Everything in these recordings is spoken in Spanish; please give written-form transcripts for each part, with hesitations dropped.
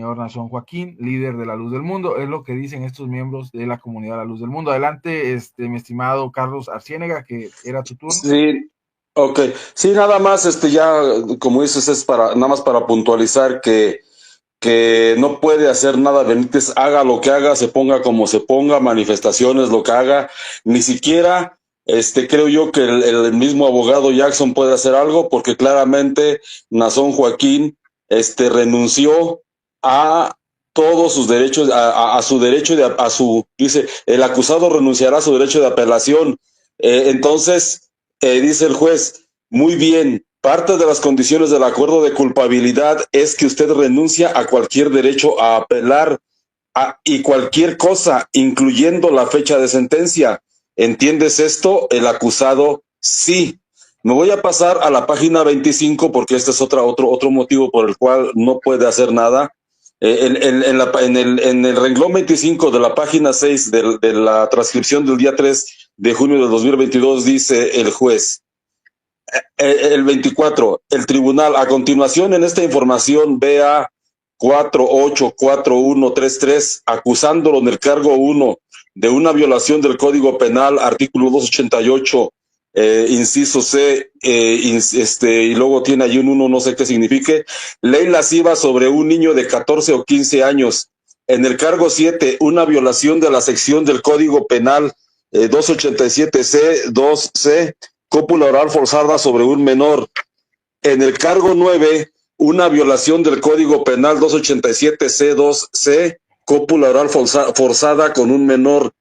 señor Nason Joaquín, líder de la Luz del Mundo. Es lo que dicen estos miembros de la comunidad de la Luz del Mundo. Adelante, mi estimado Carlos Arciénega, que era tu turno. Sí, ok. Sí, nada más, ya, como dices, es para, nada más para puntualizar que no puede hacer nada Benítez, haga lo que haga, se ponga como se ponga, manifestaciones, lo que haga, ni siquiera, creo yo que el mismo abogado Jackson puede hacer algo, porque claramente Nason Joaquín, renunció a todos sus derechos, a su derecho dice, el acusado renunciará a su derecho de apelación. Entonces, dice el juez, muy bien, parte de las condiciones del acuerdo de culpabilidad es que usted renuncia a cualquier derecho a apelar y cualquier cosa, incluyendo la fecha de sentencia. ¿Entiendes esto? El acusado, sí. Me voy a pasar a la página 25 porque este es otro motivo por el cual no puede hacer nada. En el renglón 25 de la página 6 de la transcripción del día 3 de junio de 2022 dice el juez, el 24, el tribunal, a continuación en esta información vea 484133, acusándolo en el cargo 1 de una violación del Código Penal, artículo 288, inciso C, y luego tiene allí un 1, no sé qué signifique, ley lasciva sobre un niño de 14 o 15 años. En el cargo 7, una violación de la sección del Código Penal 287C, 2C, cópula oral forzada sobre un menor. En el cargo 9, una violación del Código Penal 287C2C, cópula oral forzada con un menor.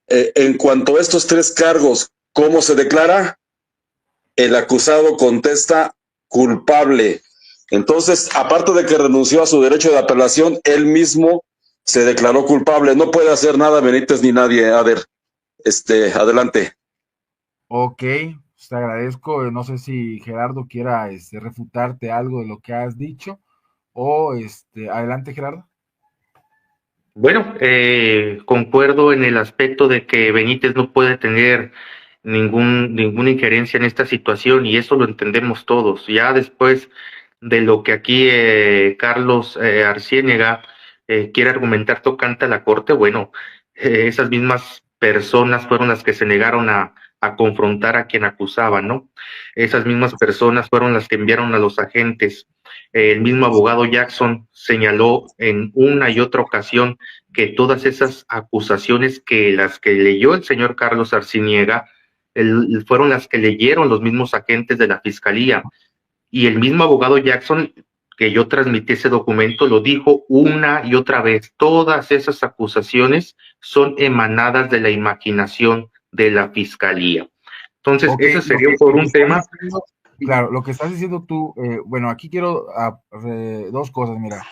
En cuanto a estos tres cargos, ¿cómo se declara? El acusado contesta culpable. Entonces, aparte de que renunció a su derecho de apelación, él mismo se declaró culpable. No puede hacer nada Benítez ni nadie. A ver, adelante. Ok, te agradezco. No sé si Gerardo quiera refutarte algo de lo que has dicho. O adelante, Gerardo. Bueno, concuerdo en el aspecto de que Benítez no puede tener ninguna injerencia en esta situación y eso lo entendemos todos. Ya después de lo que aquí Carlos Arciénega quiere argumentar tocante a la Corte, bueno, esas mismas personas fueron las que se negaron a confrontar a quien acusaban, ¿no? Esas mismas personas fueron las que enviaron a los agentes. El mismo abogado Jackson señaló en una y otra ocasión que todas esas acusaciones que las que leyó el señor Carlos Arciniega fueron las que leyeron los mismos agentes de la fiscalía. Y el mismo abogado Jackson, que yo transmití ese documento, lo dijo una y otra vez. Todas esas acusaciones son emanadas de la imaginación de la fiscalía. Entonces, okay, ese sería por un tema. Claro, lo que estás diciendo tú, bueno, aquí quiero dos cosas, mira.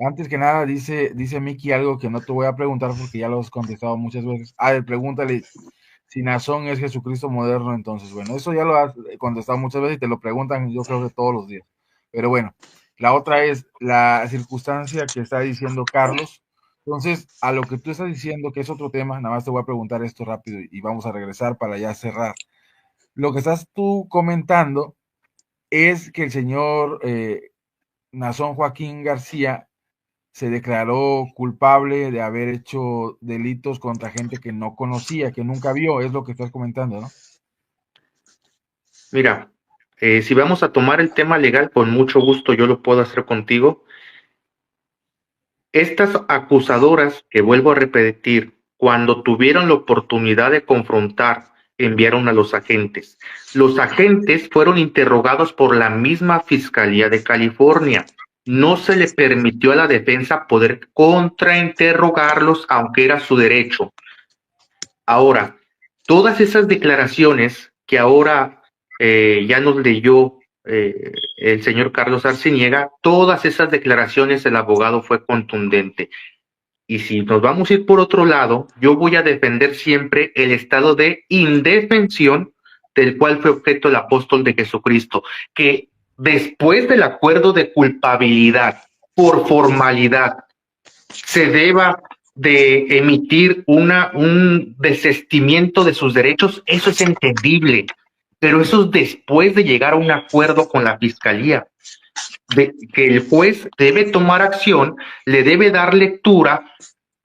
Antes que nada, dice Miki algo que no te voy a preguntar porque ya lo has contestado muchas veces. Pregúntale si Nazón es Jesucristo moderno, entonces, bueno, eso ya lo has contestado muchas veces y te lo preguntan, yo creo que todos los días. Pero bueno, la otra es la circunstancia que está diciendo Carlos. Entonces, a lo que tú estás diciendo, que es otro tema, nada más te voy a preguntar esto rápido y vamos a regresar para ya cerrar. Lo que estás tú comentando es que el señor Nazón Joaquín García se declaró culpable de haber hecho delitos contra gente que no conocía, que nunca vio, es lo que estás comentando, ¿no? Mira, si vamos a tomar el tema legal, con mucho gusto yo lo puedo hacer contigo. Estas acusadoras, que vuelvo a repetir, cuando tuvieron la oportunidad de confrontar, enviaron a los agentes. Los agentes fueron interrogados por la misma Fiscalía de California. No se le permitió a la defensa poder contrainterrogarlos, aunque era su derecho. Ahora, todas esas declaraciones que ahora ya nos leyó el señor Carlos Arciniega, todas esas declaraciones el abogado fue contundente. Y si nos vamos a ir por otro lado, yo voy a defender siempre el estado de indefensión del cual fue objeto el apóstol de Jesucristo, que después del acuerdo de culpabilidad por formalidad se deba de emitir un desistimiento de sus derechos, eso es entendible, pero eso es después de llegar a un acuerdo con la fiscalía. que el juez debe tomar acción, le debe dar lectura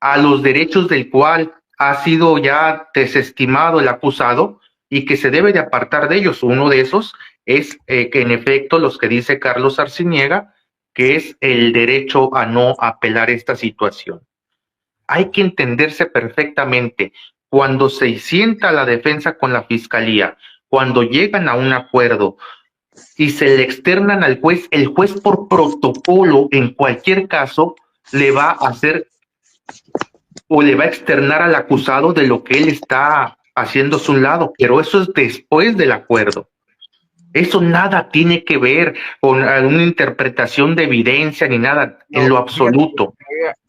a los derechos del cual ha sido ya desestimado el acusado y que se debe de apartar de ellos. Uno de esos es que en efecto los que dice Carlos Arciniega, que es el derecho a no apelar esta situación. Hay que entenderse perfectamente. Cuando se sienta la defensa con la fiscalía, cuando llegan a un acuerdo y se le externan al juez, el juez por protocolo, en cualquier caso, le va a hacer o le va a externar al acusado de lo que él está haciendo a su lado, pero eso es después del acuerdo. Eso nada tiene que ver con una interpretación de evidencia ni nada, no, en lo absoluto.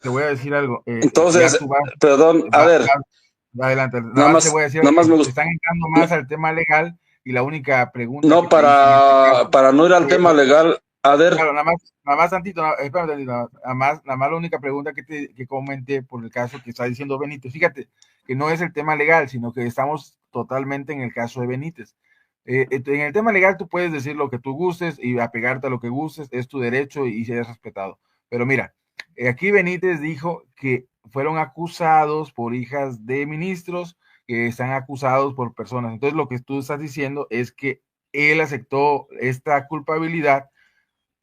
Te voy a decir algo. Entonces, perdón, a ver. Adelante. Nada más, te voy a decir, nada más me están entrando más al tema legal y la única pregunta. No, para no ir al tema legal, a ver. Claro, nada más tantito, espérame tantito, nada más la única pregunta que comenté por el caso que está diciendo Benítez. Fíjate que no es el tema legal, sino que estamos totalmente en el caso de Benítez. En el tema legal tú puedes decir lo que tú gustes y apegarte a lo que gustes, es tu derecho y ser respetado. Pero mira, aquí Benítez dijo que fueron acusados por hijas de ministros, que están acusados por personas. Entonces lo que tú estás diciendo es que él aceptó esta culpabilidad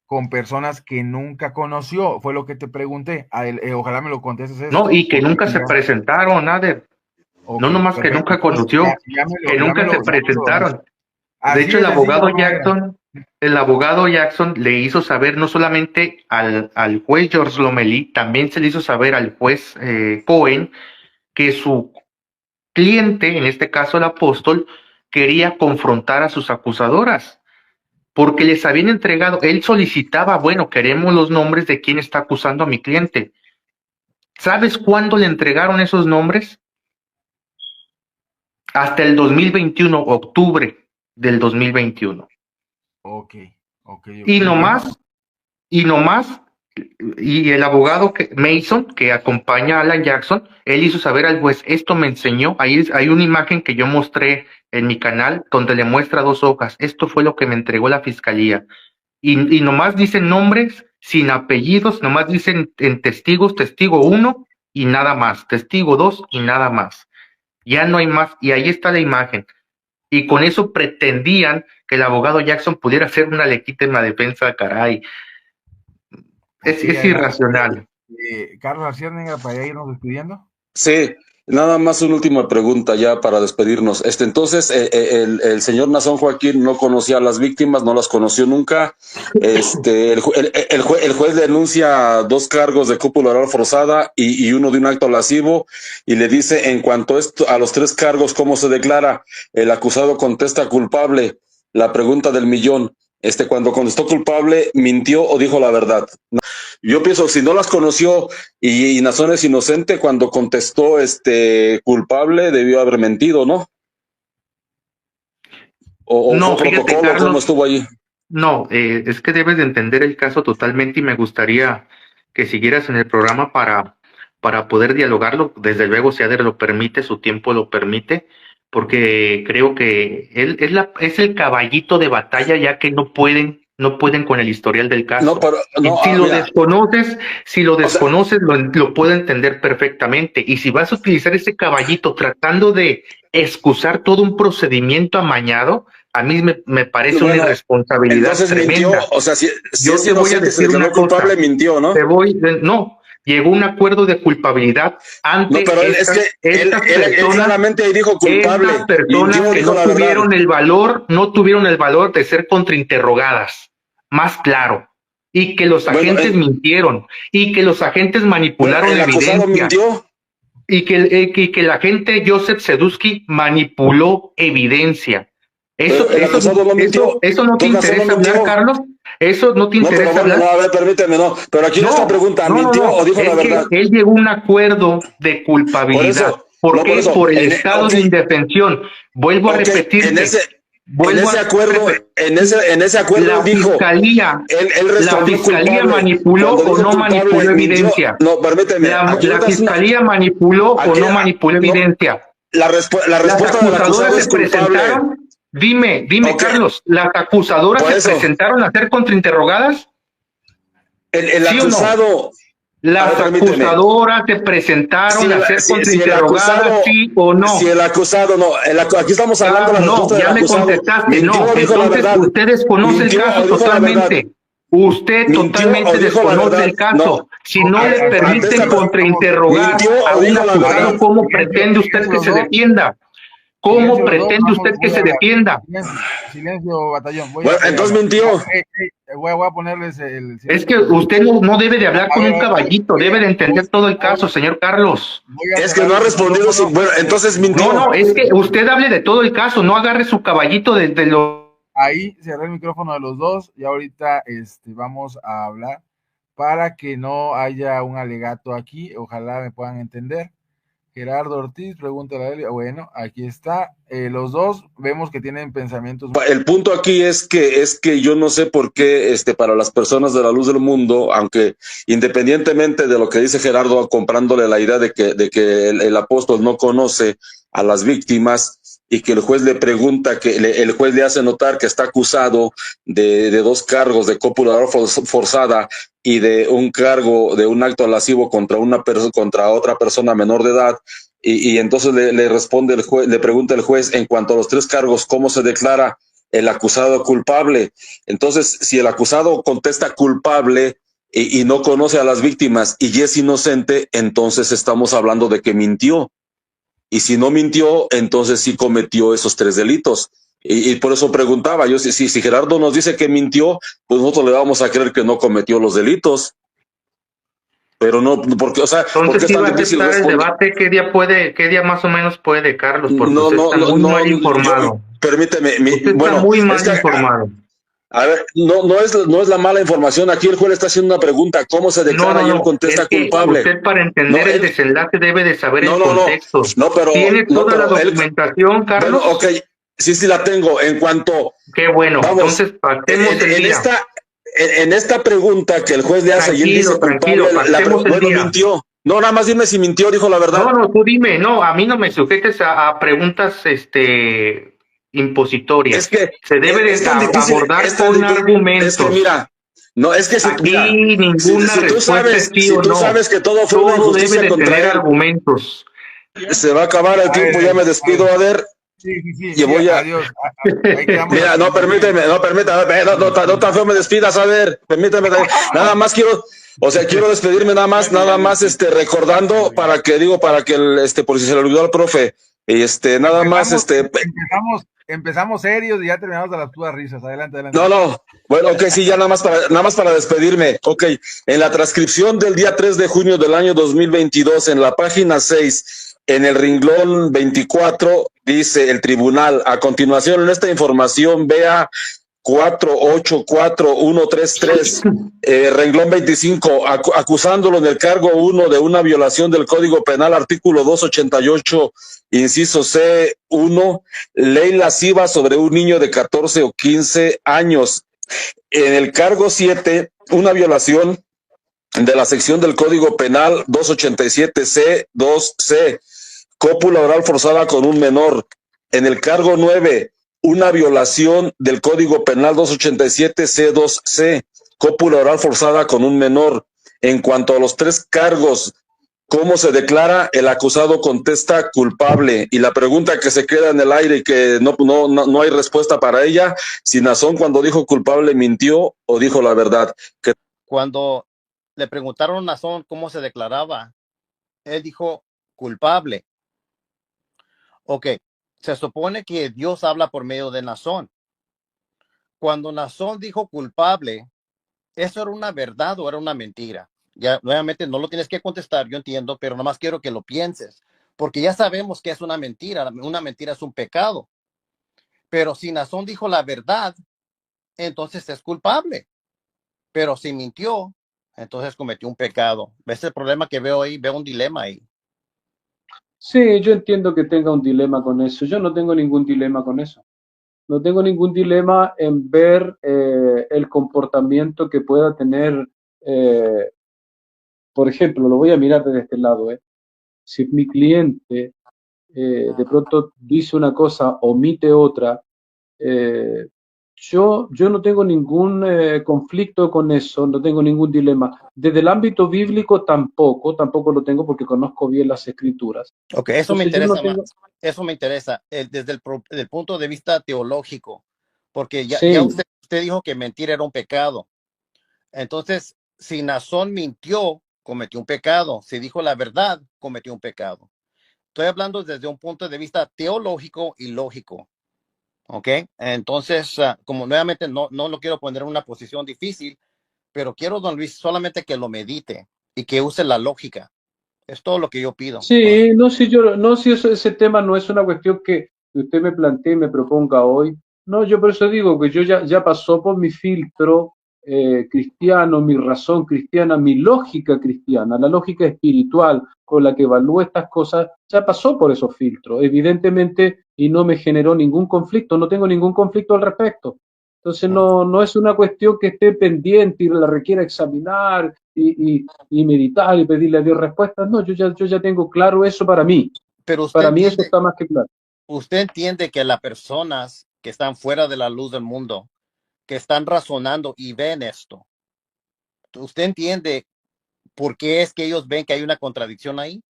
con personas que nunca conoció. Fue lo que te pregunté. Ojalá me lo contestes eso. No, y que nunca se presentaron, Nader. Okay, no nomás perfecto. Que nunca conoció, que nunca se presentaron. De hecho, el abogado Jackson le hizo saber no solamente al juez George Lomelí, también se le hizo saber al juez Cohen que su cliente, en este caso el apóstol, quería confrontar a sus acusadoras, porque les habían entregado, él solicitaba, bueno, queremos los nombres de quién está acusando a mi cliente. ¿Sabes cuándo le entregaron esos nombres? Hasta el 2021, octubre del 2021. Okay. Y nomás, y el abogado Mason, que acompaña a Alan Jackson, él hizo saber al juez, esto me enseñó, ahí hay una imagen que yo mostré en mi canal, donde le muestra 2 hojas, esto fue lo que me entregó la fiscalía, y nomás dicen nombres, sin apellidos, nomás dicen en testigos, testigo 1 y nada más, testigo 2 y nada más, ya no hay más, y ahí está la imagen. Y con eso pretendían que el abogado Jackson pudiera hacer una legítima defensa, caray. Es irracional. Carlos Arciniega, para irnos despidiendo. Sí, nada más una última pregunta ya para despedirnos. Entonces, el señor Nazón Joaquín no conocía a las víctimas, no las conoció nunca. El juez denuncia 2 cargos de cópula oral forzada y uno de un acto lascivo, y le dice, en cuanto a los 3 cargos, ¿cómo se declara? El acusado contesta culpable. La pregunta del millón, cuando contestó culpable, ¿mintió o dijo la verdad? Yo pienso, si no las conoció y Nazón es inocente, cuando contestó culpable, debió haber mentido, ¿no? ¿O no, fue fíjate, protocolo? Carlos, ¿Cómo estuvo allí? No, es que debes de entender el caso totalmente y me gustaría que siguieras en el programa para poder dialogarlo. Desde luego, si Ader lo permite, su tiempo lo permite, porque creo que él es el caballito de batalla, ya que no pueden con el historial del caso. No, pero, no, si lo desconoces, lo puedo entender perfectamente. Y si vas a utilizar ese caballito tratando de excusar todo un procedimiento amañado, a mí me parece una irresponsabilidad tremenda. Mintió, o sea, si yo te voy a decir una culpable, cosa, mintió, ¿no? Llegó un acuerdo de culpabilidad ante no, pero él solamente dijo culpable. Estas personas mintió, que no tuvieron el valor de ser contrainterrogadas, más claro, y que los agentes mintieron, y que los agentes manipularon evidencia. Mintió. Y que el agente Joseph Sedusky manipuló evidencia. Eso no te interesa hablar, Carlos. Eso no te interesa hablar. No, a ver, permíteme, no. Pero aquí esta pregunta, ¿mintió o dijo la verdad? Él llegó a un acuerdo de culpabilidad. ¿Por qué? Por el estado de indefensión. Vuelvo a repetir. En ese acuerdo la dijo, la fiscalía manipuló o no manipuló evidencia. No, permíteme. La fiscalía manipuló o no manipuló evidencia. La respuesta de la acusadora es culpable. Dime, okay. Carlos, ¿las acusadoras se presentaron a ser contrainterrogadas? El ¿Sí o no? acusado... Las acusadoras se presentaron a ser contrainterrogadas, ¿sí o no? Si el acusado no, aquí estamos hablando de la respuesta del acusado. No, ya me contestaste, mintió, no. dijo la Entonces verdad. usted desconoce el caso totalmente. Usted totalmente desconoce el caso. No. Si no le permiten contrainterrogar a un acusado, ¿cómo pretende usted que se defienda? ¿Cómo pretende usted que se defienda? Silencio, batallón. Bueno, entonces mintió. Voy a ponerles el... Es que usted no debe de hablar con un caballito, debe de entender todo el caso, señor Carlos. Es que no ha respondido. Bueno, entonces mintió. No, es que usted hable de todo el caso, no agarre su caballito desde lo... Ahí cerré el micrófono de los dos y ahorita vamos a hablar para que no haya un alegato aquí. Ojalá me puedan entender. Gerardo Ortiz, pregúntale a él. Bueno, aquí está. Los dos vemos que tienen pensamientos. El punto aquí es que yo no sé por qué para las personas de la luz del mundo, aunque independientemente de lo que dice Gerardo, comprándole la idea de que el apóstol no conoce a las víctimas y que el juez le pregunta, el juez le hace notar que está acusado de 2 cargos de copulador forzada y de un cargo de un acto lascivo contra otra persona menor de edad, y entonces le responde el juez, le pregunta el juez en cuanto a los 3 cargos, ¿cómo se declara el acusado culpable? Entonces, si el acusado contesta culpable y no conoce a las víctimas y es inocente, entonces estamos hablando de que mintió. Y si no mintió, entonces sí cometió esos 3 delitos. Y por eso preguntaba yo, si Gerardo nos dice que mintió, pues nosotros le vamos a creer que no cometió los delitos. Pero no, porque, o sea, entonces sí va a aceptar el debate. ¿Qué día más o menos puede, Carlos? Porque usted está muy mal informado. Permíteme, usted está muy mal informado. A ver, no es la mala información. Aquí el juez está haciendo una pregunta: ¿cómo se declara? Y él contesta culpable. Usted, para entender el desenlace, debe de saber el contexto. Pero ¿tiene toda la documentación, Carlos? Bueno, ok, sí la tengo. En cuanto... Qué bueno, vamos, entonces pactemos el día. En esta pregunta que el juez le hace, y él dice culpable, mintió. No, nada más dime si mintió, dijo la verdad. No, tú dime, no, a mí no me sujetes a preguntas impositorias. Es que se debe de abordar con argumentos. Es que mira, no, es que si, aquí ninguna respuesta si tú sabes que todo fue una injusticia contra él, argumentos. Se va a acabar el tiempo, ya me despido, a ver. Sí, voy a... Adiós. Mira, no, permíteme, no tan feo me despidas, a ver, permíteme, nada más quiero despedirme nada más, recordando para que por si se le olvidó al profe, nada más, Empezamos serios y ya terminamos de las puras risas. Adelante. No, bueno, ok, sí, ya nada más para despedirme. Ok, en la transcripción del día 3 de junio del año 2022, en la página 6, en el renglón 24, dice el tribunal: a continuación, en esta información, vea 484133, renglón 25, acusándolo en el cargo 1 de una violación del Código Penal, artículo 288, inciso C1, ley lasciva sobre un niño de 14 o 15 años. En el cargo 7, una violación de la sección del Código Penal 287C2C, cópula oral forzada con un menor. En el cargo 9, una violación del Código Penal 287C2C, cópula oral forzada con un menor. En cuanto a los 3 cargos, ¿cómo se declara? El acusado contesta culpable. Y la pregunta que se queda en el aire y que no hay respuesta para ella: si Nazón, cuando dijo culpable, mintió o dijo la verdad. Cuando le preguntaron a Nazón cómo se declaraba, él dijo culpable. Ok, se supone que Dios habla por medio de Nazón. Cuando Nazón dijo culpable, ¿eso era una verdad o era una mentira? Ya, nuevamente, no lo tienes que contestar, yo entiendo, pero nomás quiero que lo pienses, porque ya sabemos que es una mentira es un pecado. Pero si Nazón dijo la verdad, entonces es culpable. Pero si mintió, entonces cometió un pecado. ¿Ves el problema que veo ahí? Veo un dilema ahí. Sí, yo entiendo que tenga un dilema con eso. Yo no tengo ningún dilema con eso. No tengo ningún dilema en ver el comportamiento que pueda tener, por ejemplo, lo voy a mirar desde este lado. Si mi cliente de pronto dice una cosa, omite otra, yo no tengo ningún conflicto con eso, no tengo ningún dilema. Desde el ámbito bíblico tampoco lo tengo porque conozco bien las escrituras. Ok, eso me Entonces yo no interesa tengo... más. Eso me interesa desde el punto de vista teológico, porque ya Sí, usted dijo que mentir era un pecado. Entonces, si Nazón mintió, cometió un pecado. Si dijo la verdad, cometió un pecado. Estoy hablando desde un punto de vista teológico y lógico. ¿Ok? Entonces, como nuevamente no lo quiero poner en una posición difícil, pero quiero, don Luis, solamente que lo medite y que use la lógica. Es todo lo que yo pido. sí, no, si yo, no, si ese tema no es una cuestión que usted me plantee y me proponga hoy. No, yo por eso digo que yo ya pasó por mi filtro cristiano, mi razón cristiana, mi lógica cristiana, la lógica espiritual con la que evalúo estas cosas, ya pasó por esos filtros, evidentemente, y no me generó ningún conflicto, no tengo ningún conflicto al respecto. Entonces no es una cuestión que esté pendiente y la requiera examinar y meditar y pedirle a Dios respuestas. No, yo ya tengo claro eso para mí. Pero usted Para mí eso entiende, está más que claro. usted entiende que las personas que están fuera de la luz del mundo, que están razonando y ven esto, ¿usted entiende por qué es que ellos ven que hay una contradicción ahí?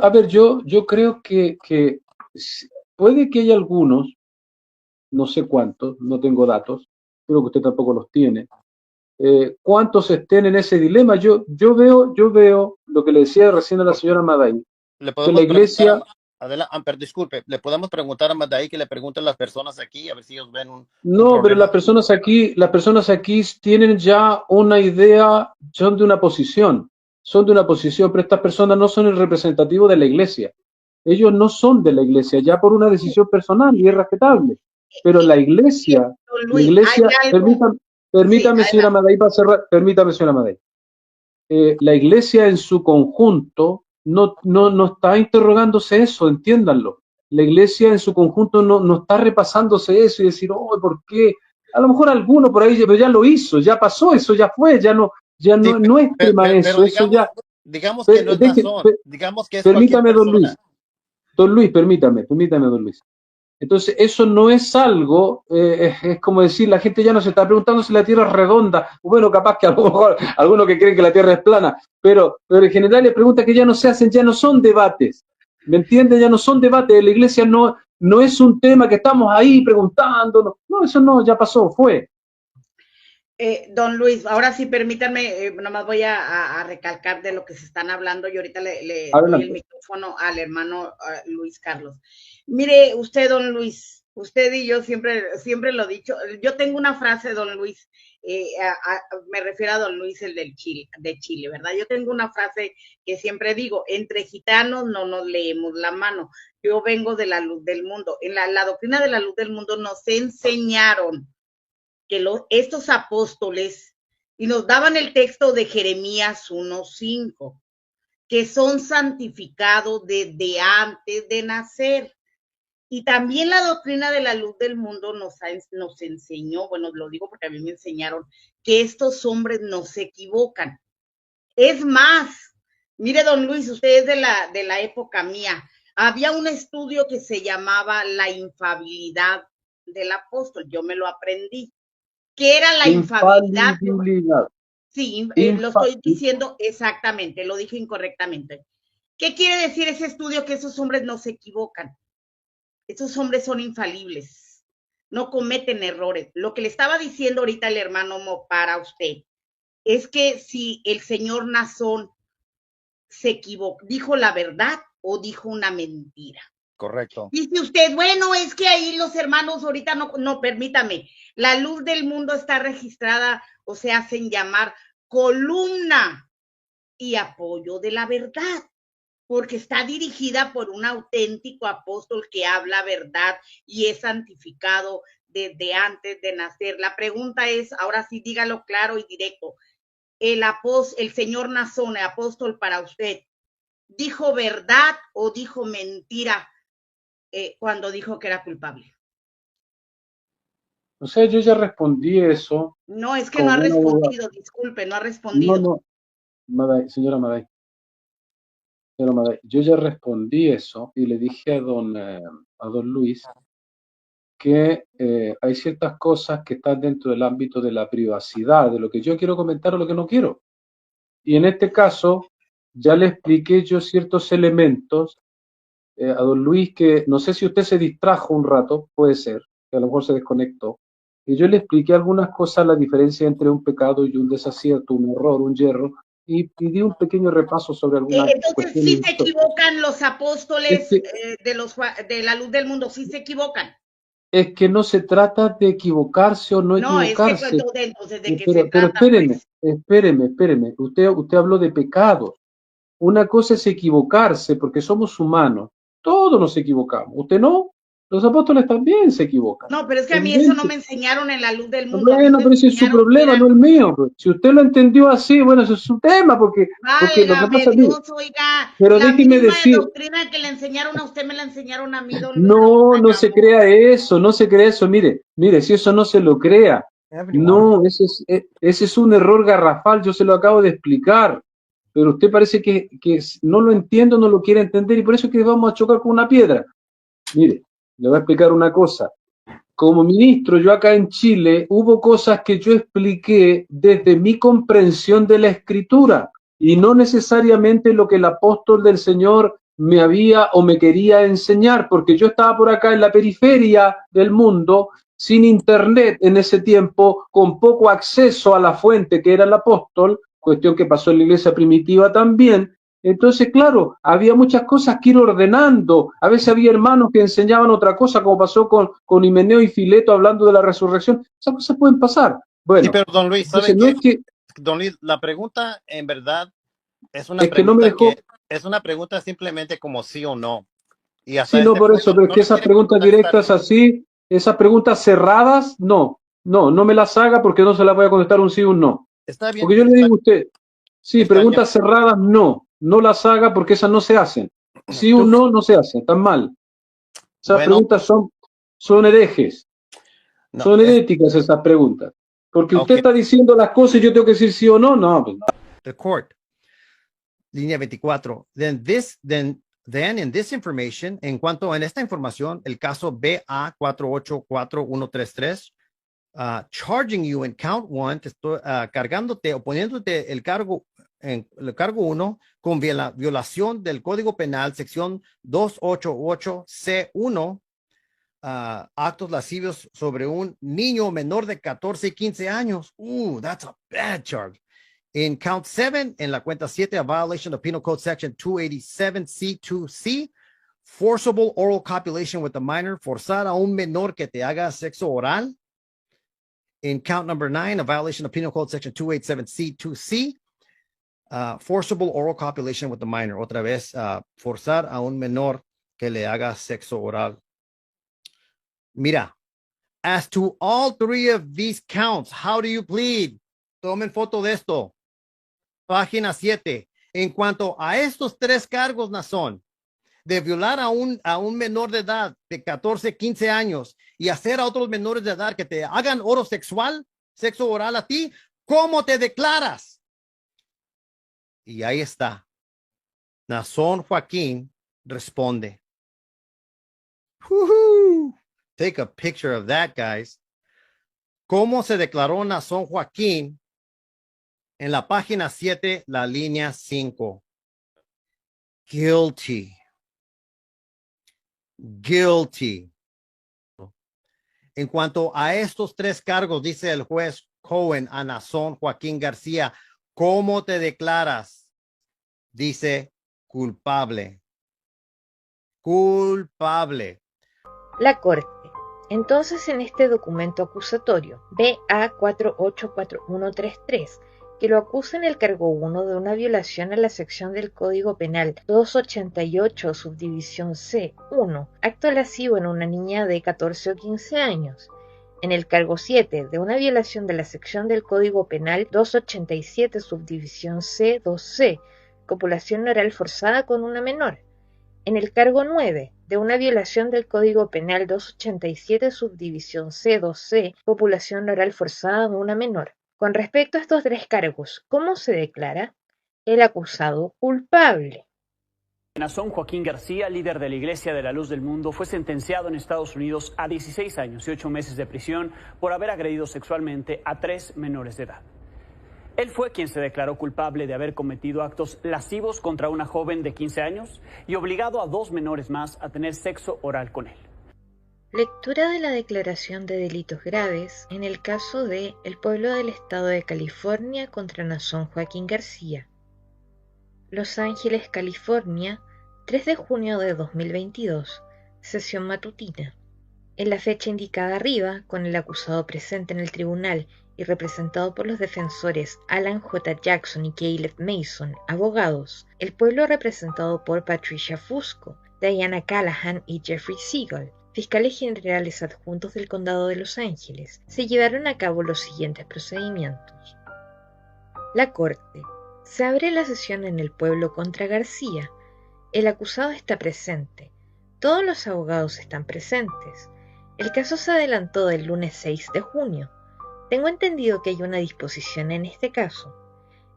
A ver, yo creo que puede que haya algunos, no sé cuántos, no tengo datos, creo que usted tampoco los tiene, cuántos estén en ese dilema. Yo veo lo que le decía recién a la señora Maday, Le que la podemos preguntar iglesia, pero disculpe, le podemos preguntar a Madaí que le pregunten las personas aquí a ver si ellos ven un no, pero problema. las personas aquí tienen ya una idea, son de una posición, pero estas personas no son el representativo de la iglesia. Ellos no son de la iglesia, ya por una decisión personal y es respetable. Pero Don la Luis, hay iglesia, algo. Sí, permítame, señora Maday, para cerrar, permítame, señora Maday. La iglesia en su conjunto no está interrogándose eso, entiéndanlo. La iglesia en su conjunto no está repasándose eso y decir, oh, ¿por qué? A lo mejor alguno por ahí pero ya lo hizo, ya pasó, eso ya fue, Sí, no es tema pero eso, eso ya. digamos que no es Deje, Nazón, digamos que es cualquier permítame, persona. Don Luis, permítame, don Luis. Entonces, eso no es algo, es como decir, la gente ya no se está preguntando si la Tierra es redonda. Bueno, capaz que a lo mejor algunos que creen que la Tierra es plana, pero en general las preguntas que ya no se hacen, ya no son debates. ¿Me entienden? Ya no son debates. La iglesia no es un tema que estamos ahí preguntándonos. No, eso no, ya pasó, fue. Don Luis, ahora sí permítanme, nomás voy a recalcar de lo que se están hablando y ahorita le doy el Adelante. micrófono al hermano Luis Carlos. Mire, usted, don Luis, usted y yo siempre lo he dicho, yo tengo una frase, don Luis, me refiero a don Luis, el de Chile, ¿verdad? Yo tengo una frase que siempre digo, entre gitanos no nos leemos la mano. Yo vengo de la luz del mundo. En la doctrina de la luz del mundo nos enseñaron que estos apóstoles, y nos daban el texto de Jeremías 1:5, que son santificados desde antes de nacer. Y también la doctrina de la luz del mundo nos enseñó, bueno, lo digo porque a mí me enseñaron, que estos hombres no se equivocan. Es más, mire, don Luis, usted es de la época mía. Había un estudio que se llamaba la infabilidad del apóstol. Yo me lo aprendí. ¿Qué era la infabilidad? Infalibilidad. Sí, lo Infa, estoy diciendo exactamente, lo dije incorrectamente. ¿Qué quiere decir ese estudio? Que esos hombres no se equivocan. Esos hombres son infalibles, no cometen errores. Lo que le estaba diciendo ahorita el hermano Mo para usted es que si el señor Nazón se equivocó, dijo la verdad o dijo una mentira. Correcto. Dice usted, bueno, es que ahí los hermanos ahorita no, permítame, la luz del mundo está registrada o se hacen llamar columna y apoyo de la verdad, porque está dirigida por un auténtico apóstol que habla verdad y es santificado desde antes de nacer. La pregunta es, ahora sí, dígalo claro y directo, el señor Nazón, el apóstol para usted, ¿dijo verdad o dijo mentira cuando dijo que era culpable? o sea, yo ya respondí eso No, es que no con ha una abogada. respondido, disculpe, no ha No, respondido. no, señora Maday. Yo ya respondí eso y le dije a don Luis que hay ciertas cosas que están dentro del ámbito de la privacidad, de lo que yo quiero comentar o lo que no quiero. Y en este caso, ya le expliqué yo ciertos elementos a don Luis, que no sé si usted se distrajo un rato, puede ser, que a lo mejor se desconectó, y yo le expliqué algunas cosas, la diferencia entre un pecado y un desacierto, un error, un yerro, y di un pequeño repaso sobre algunas Entonces, cuestiones sí se históricas. equivocan los Es apóstoles que, de la luz del mundo, sí se equivocan. es que no se trata de equivocarse o no No, es que pues, equivocarse, entonces, ¿de qué se pero trata, pues? espéreme. Usted habló de pecados. Una cosa es equivocarse, porque somos humanos. Todos nos equivocamos. ¿Usted no? Los apóstoles también se equivocan. No, pero es que a mí eso no Evidente. me enseñaron en la luz del mundo. A mí Bueno, me pero ese es su enseñaron que problema, no eran, el mío, pues. Si usted lo entendió así, bueno, eso es su tema, porque lo que válgame pasa, mire, Dios, oiga, pero la déjeme misma decir, doctrina que le enseñaron a usted me la enseñaron a mí, don Luis, no no, me no se haga. crea eso, no se crea eso, mire, si eso no se lo crea, no, ese es un error garrafal, yo se lo acabo de explicar, pero usted parece que no lo entiende, no lo quiere entender, y por eso es que vamos a chocar con una piedra. Mire, le voy a explicar una cosa. Como ministro, yo acá en Chile, hubo cosas que yo expliqué desde mi comprensión de la escritura y no necesariamente lo que el apóstol del Señor me había o me quería enseñar, porque yo estaba por acá en la periferia del mundo, sin internet en ese tiempo, con poco acceso a la fuente que era el apóstol, cuestión que pasó en la iglesia primitiva también. Entonces, claro, había muchas cosas que ir ordenando. A veces había hermanos que enseñaban otra cosa, como pasó con Himeneo y Fileto hablando de la resurrección. Esas cosas pueden pasar. Sí, Bueno, pero don Luis, ¿sabe entonces no qué? es que, Don Luis, la pregunta en verdad es una es que no me pregunta dejó, que es una pregunta simplemente como sí o no. Y hasta sí, no este por eso, punto pero es no que le esas quiere preguntas contestar esta directas así, esas preguntas cerradas, no me las haga porque no se las voy a contestar un sí o un no. Porque yo le digo a usted, sí, está bien. preguntas cerradas, no las haga porque esas no se hacen. Sí o Tú- no se hacen, están mal. Esas bueno, preguntas son herejes. no, Son heréticas esas preguntas. Porque usted okay. está diciendo las cosas y yo tengo que decir sí o no. No, pues no. The court, línea 24. Then in this information, en cuanto en esta información, el caso BA 4844133, charging you in count one, te estoy cargándote o poniéndote el cargo uno con violación del Código Penal, sección 288C1, actos lascivos sobre un niño menor de 14 y 15 años. That's a bad charge. In count 7, en la cuenta 7, a violation of Penal Code section 287C2C, forcible oral copulation with a minor, forzar a un menor que te haga sexo oral. In count number 9, a violation of Penal Code section 287C2C, forcible oral copulation with a minor. Otra vez, forzar a un menor que le haga sexo oral. Mira, as to all three of these counts, how do you plead? Tomen foto de esto. Página 7. En cuanto a estos tres cargos, Nazón, de violar a un menor de edad de 14, 15 años y hacer a otros menores de edad que te hagan oro sexual, sexo oral a ti, ¿cómo te declaras? Y ahí está. Nazón Joaquín responde. Woo-hoo. Take a picture of that, guys. ¿Cómo se declaró Nazón Joaquín? En la página 7, la línea 5. Guilty. Guilty. En cuanto a estos tres cargos, dice el juez Cohen a Nazón Joaquín García, ¿cómo te declaras? Dice culpable. Culpable. La Corte. Entonces, en este documento acusatorio, BA 484133, que lo acusa en el cargo 1 de una violación a la sección del Código Penal 288, subdivisión C, 1, acto lascivo en una niña de 14 o 15 años. En el cargo 7, de una violación de la sección del Código Penal 287, subdivisión C, 2C, copulación oral forzada con una menor. En el cargo 9, de una violación del Código Penal 287, subdivisión C, 2C, copulación oral forzada de una menor. Con respecto a estos tres cargos, ¿cómo se declara? El acusado culpable. Nazón Joaquín García, líder de la Iglesia de la Luz del Mundo, fue sentenciado en Estados Unidos a 16 años y 8 meses de prisión por haber agredido sexualmente a 3 menores de edad. Él fue quien se declaró culpable de haber cometido actos lascivos contra una joven de 15 años y obligado a 2 menores más a tener sexo oral con él. Lectura de la Declaración de Delitos Graves en el caso de El Pueblo del Estado de California contra Nazón Joaquín García. Los Ángeles, California, 3 de junio de 2022, sesión matutina. En la fecha indicada arriba, con el acusado presente en el tribunal y representado por los defensores Alan J. Jackson y Caleb Mason, abogados, el pueblo representado por Patricia Fusco, Diana Callahan y Jeffrey Siegel, fiscales generales adjuntos del Condado de Los Ángeles, se llevaron a cabo los siguientes procedimientos. La Corte. Se abre la sesión en el pueblo contra García. El acusado está presente. Todos los abogados están presentes. El caso se adelantó del lunes 6 de junio. Tengo entendido que hay una disposición en este caso.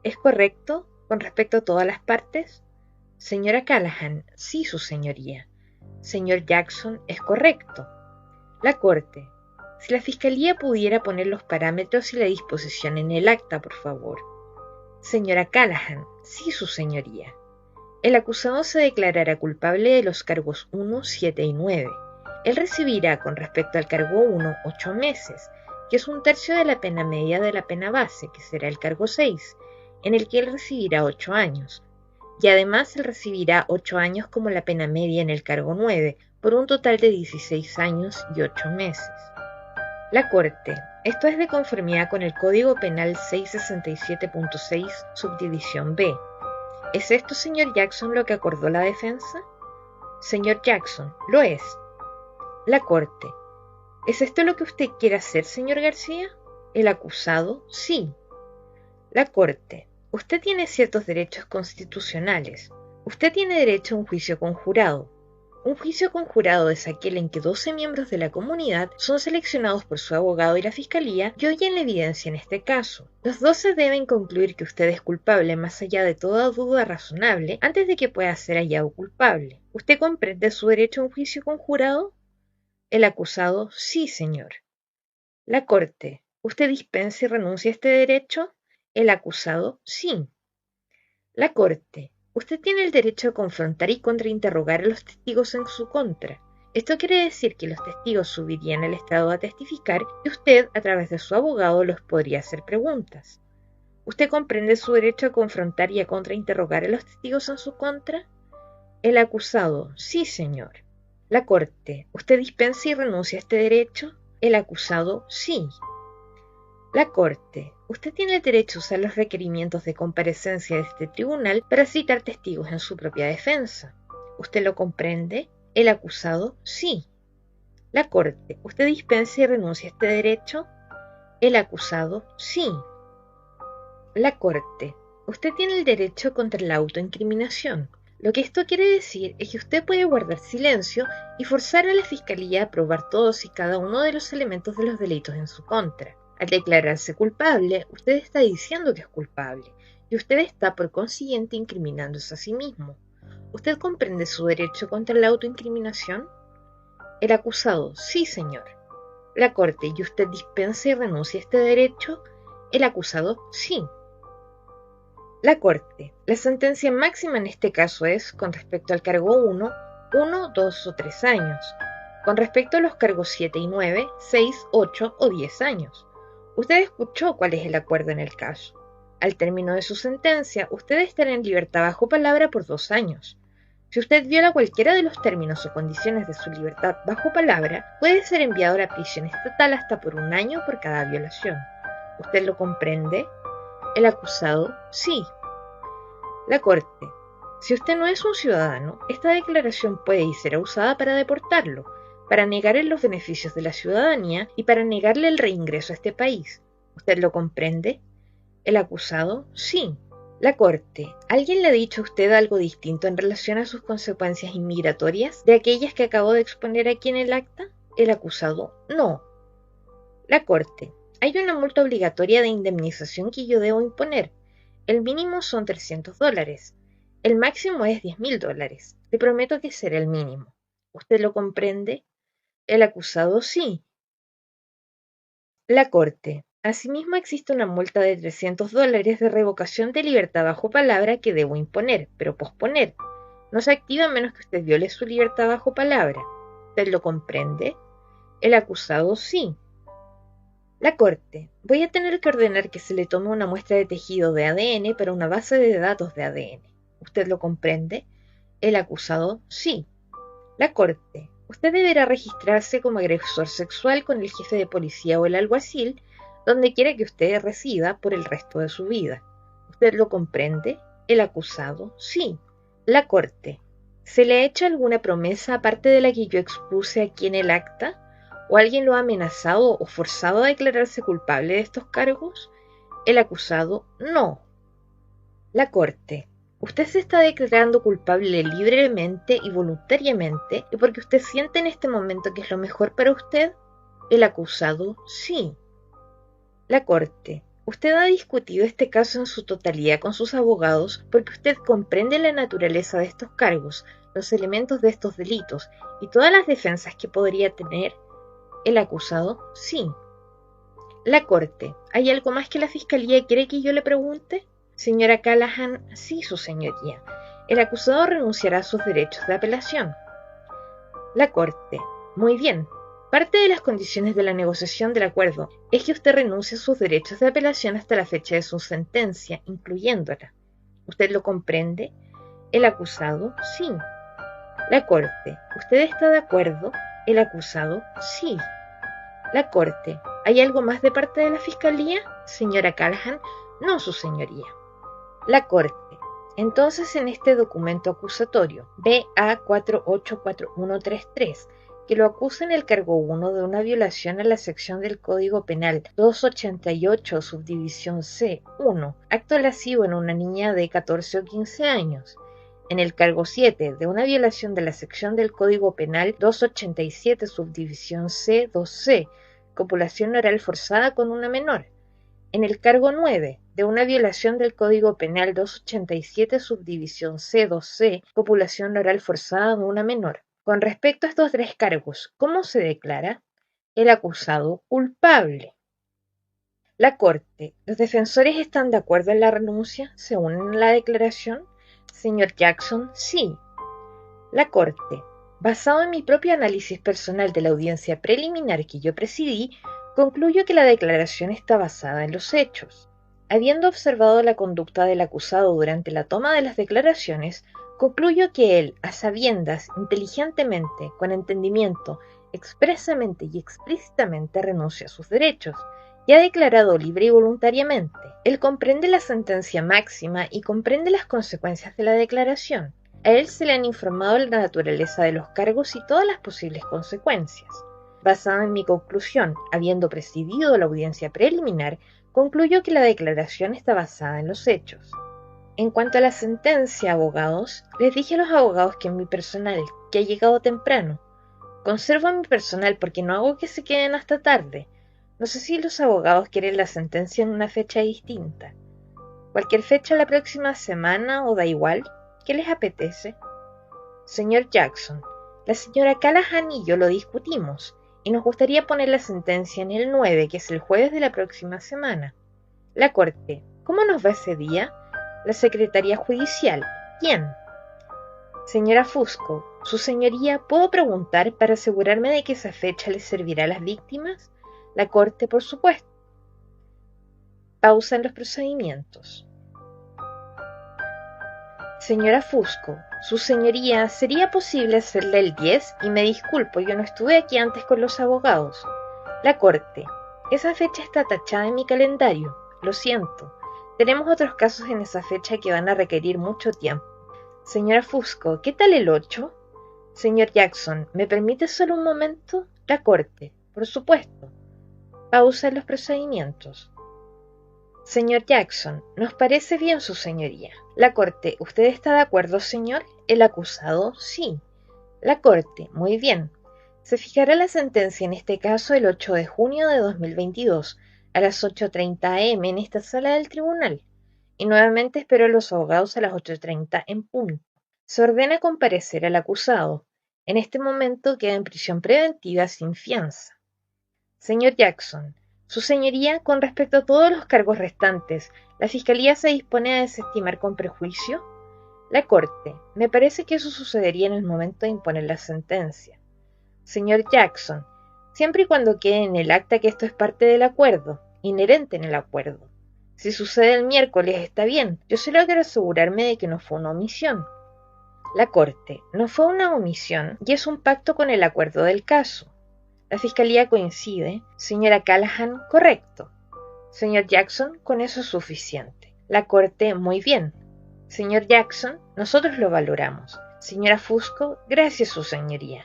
¿Es correcto con respecto a todas las partes? Señora Callahan, sí, su señoría. Señor Jackson, es correcto. La Corte. Si la Fiscalía pudiera poner los parámetros y la disposición en el acta, por favor. Señora Callahan, sí, su señoría. El acusado se declarará culpable de los cargos 1, 7 y 9. Él recibirá, con respecto al cargo 1, 8 meses, que es 1/3 de la pena media de la pena base, que será el cargo 6, en el que él recibirá 8 años. Y además él recibirá 8 años como la pena media en el cargo 9, por un total de 16 años y 8 meses. La Corte. Esto es de conformidad con el Código Penal 667.6, subdivisión B. ¿Es esto, señor Jackson, lo que acordó la defensa? Señor Jackson, lo es. La Corte. ¿Es esto lo que usted quiere hacer, señor García? El acusado, sí. La Corte. Usted tiene ciertos derechos constitucionales. Usted tiene derecho a un juicio conjurado. Un juicio conjurado es aquel en que 12 miembros de la comunidad son seleccionados por su abogado y la fiscalía y oyen la evidencia en este caso. Los 12 deben concluir que usted es culpable más allá de toda duda razonable antes de que pueda ser hallado culpable. ¿Usted comprende su derecho a un juicio conjurado? El acusado, sí, señor. La Corte. ¿Usted dispensa y renuncia a este derecho? El acusado, sí. La Corte. Usted tiene el derecho a confrontar y contrainterrogar a los testigos en su contra. Esto quiere decir que los testigos subirían al estrado a testificar y usted, a través de su abogado, los podría hacer preguntas. ¿Usted comprende su derecho a confrontar y a contrainterrogar a los testigos en su contra? El acusado, sí, señor. La Corte. ¿Usted dispensa y renuncia a este derecho? El acusado, sí. La Corte. Usted tiene el derecho a usar los requerimientos de comparecencia de este tribunal para citar testigos en su propia defensa. ¿Usted lo comprende? El acusado, sí. La Corte. ¿Usted dispensa y renuncia a este derecho? El acusado, sí. La Corte. Usted tiene el derecho contra la autoincriminación. Lo que esto quiere decir es que usted puede guardar silencio y forzar a la Fiscalía a probar todos y cada uno de los elementos de los delitos en su contra. Al declararse culpable, usted está diciendo que es culpable, y usted está por consiguiente incriminándose a sí mismo. ¿Usted comprende su derecho contra la autoincriminación? El acusado, sí, señor. La Corte, ¿y usted dispensa y renuncia a este derecho? El acusado, sí. La Corte. La sentencia máxima en este caso es, con respecto al cargo 1, 1, 2 o 3 años. Con respecto a los cargos 7 y 9, 6, 8 o 10 años. Usted escuchó cuál es el acuerdo en el caso. Al término de su sentencia, usted estará en libertad bajo palabra por 2 años. Si usted viola cualquiera de los términos o condiciones de su libertad bajo palabra, puede ser enviado a la prisión estatal hasta por 1 año por cada violación. ¿Usted lo comprende? El acusado, sí. La Corte. Si usted no es un ciudadano, esta declaración puede y será usada para deportarlo, para negarle los beneficios de la ciudadanía y para negarle el reingreso a este país. ¿Usted lo comprende? El acusado, sí. La Corte. ¿Alguien le ha dicho a usted algo distinto en relación a sus consecuencias inmigratorias de aquellas que acabo de exponer aquí en el acta? El acusado, no. La Corte. Hay una multa obligatoria de indemnización que yo debo imponer. El mínimo son $300. El máximo es $10.000. Le prometo que será el mínimo. ¿Usted lo comprende? El acusado sí. La Corte. Asimismo, existe una multa de $300 de revocación de libertad bajo palabra que debo imponer, pero posponer. No se activa a menos que usted viole su libertad bajo palabra. ¿Usted lo comprende? El acusado sí. La Corte. Voy a tener que ordenar que se le tome una muestra de tejido de ADN para una base de datos de ADN. ¿Usted lo comprende? El acusado sí. La Corte. Usted deberá registrarse como agresor sexual con el jefe de policía o el alguacil, donde quiera que usted resida por el resto de su vida. ¿Usted lo comprende? El acusado sí. La Corte. ¿Se le ha hecho alguna promesa aparte de la que yo expuse aquí en el acta? ¿O alguien lo ha amenazado o forzado a declararse culpable de estos cargos? El acusado no. La Corte. Usted se está declarando culpable libremente y voluntariamente y porque usted siente en este momento que es lo mejor para usted. El acusado sí. La Corte. Usted ha discutido este caso en su totalidad con sus abogados porque usted comprende la naturaleza de estos cargos, los elementos de estos delitos y todas las defensas que podría tener. El acusado sí. La Corte. ¿Hay algo más que la Fiscalía quiere que yo le pregunte? Señora Callahan, sí, su señoría. El acusado renunciará a sus derechos de apelación. La Corte. Muy bien. Parte de las condiciones de la negociación del acuerdo es que usted renuncie a sus derechos de apelación hasta la fecha de su sentencia, incluyéndola. ¿Usted lo comprende? El acusado, sí. La Corte. ¿Usted está de acuerdo? El acusado, sí. La Corte. ¿Hay algo más de parte de la Fiscalía? Señora Callahan, no, su señoría. La Corte. Entonces, en este documento acusatorio, BA 484133, que lo acusa en el cargo 1 de una violación a la sección del Código Penal 288, subdivisión C, 1, acto lascivo en una niña de 14 o 15 años. En el cargo 7, de una violación de la sección del Código Penal 287, subdivisión C, 2C, copulación oral forzada con una menor. En el cargo 9, de una violación del Código Penal 287, subdivisión C, 2C, copulación oral forzada con una menor. Con respecto a estos tres cargos, ¿cómo se declara? El acusado culpable. La Corte. ¿Los defensores están de acuerdo en la renuncia? ¿Se unen a la declaración? Señor Jackson, sí. La Corte. Basado en mi propio análisis personal de la audiencia preliminar que yo presidí, concluyo que la declaración está basada en los hechos. Habiendo observado la conducta del acusado durante la toma de las declaraciones, concluyo que él, a sabiendas, inteligentemente, con entendimiento, expresamente y explícitamente renuncia a sus derechos, y ha declarado libre y voluntariamente. Él comprende la sentencia máxima y comprende las consecuencias de la declaración. A él se le han informado la naturaleza de los cargos y todas las posibles consecuencias. Basada en mi conclusión, habiendo presidido la audiencia preliminar, concluyo que la declaración está basada en los hechos. En cuanto a la sentencia, abogados, les dije a los abogados que mi personal, que ha llegado temprano, conservo a mi personal porque no hago que se queden hasta tarde. No sé si los abogados quieren la sentencia en una fecha distinta. ¿Cualquier fecha la próxima semana o da igual? ¿Qué les apetece? Señor Jackson, la señora Callahan y yo lo discutimos, y nos gustaría poner la sentencia en el 9, que es el jueves de la próxima semana. La Corte, ¿cómo nos va ese día? La Secretaría Judicial, ¿quién? Señora Fusco, su señoría, ¿puedo preguntar para asegurarme de que esa fecha les servirá a las víctimas? La Corte, por supuesto. Pausa en los procedimientos. Señora Fusco, su señoría, ¿sería posible hacerla el 10? Y me disculpo, yo no estuve aquí antes con los abogados. La Corte, esa fecha está tachada en mi calendario, lo siento. Tenemos otros casos en esa fecha que van a requerir mucho tiempo. Señora Fusco, ¿qué tal el 8? Señor Jackson, ¿me permite solo un momento? La Corte, por supuesto. Pausa en los procedimientos. Señor Jackson, nos parece bien su señoría. La Corte, ¿usted está de acuerdo, señor? El acusado, sí. La Corte, muy bien. Se fijará la sentencia en este caso el 8 de junio de 2022, a las 8:30 am en esta sala del tribunal. y nuevamente esperó a los abogados a las 8:30 en punto. Se ordena comparecer al acusado. En este momento queda en prisión preventiva sin fianza. Señor Jackson, su señoría, con respecto a todos los cargos restantes, ¿la Fiscalía se dispone a desestimar con prejuicio? La Corte, me parece que eso sucedería en el momento de imponer la sentencia. Señor Jackson, siempre y cuando quede en el acta que esto es parte del acuerdo, inherente en el acuerdo. Si sucede el miércoles está bien, yo solo quiero asegurarme de que no fue una omisión. La Corte, no fue una omisión y es un pacto con el acuerdo del caso. La Fiscalía coincide. Señora Callahan, correcto. Señor Jackson, con eso es suficiente. La Corte, muy bien. Señor Jackson, nosotros lo valoramos. Señora Fusco, gracias su señoría.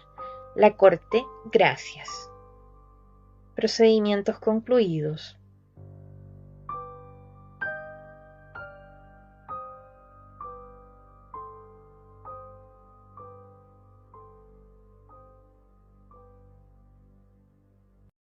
La Corte, gracias. Procedimientos concluidos.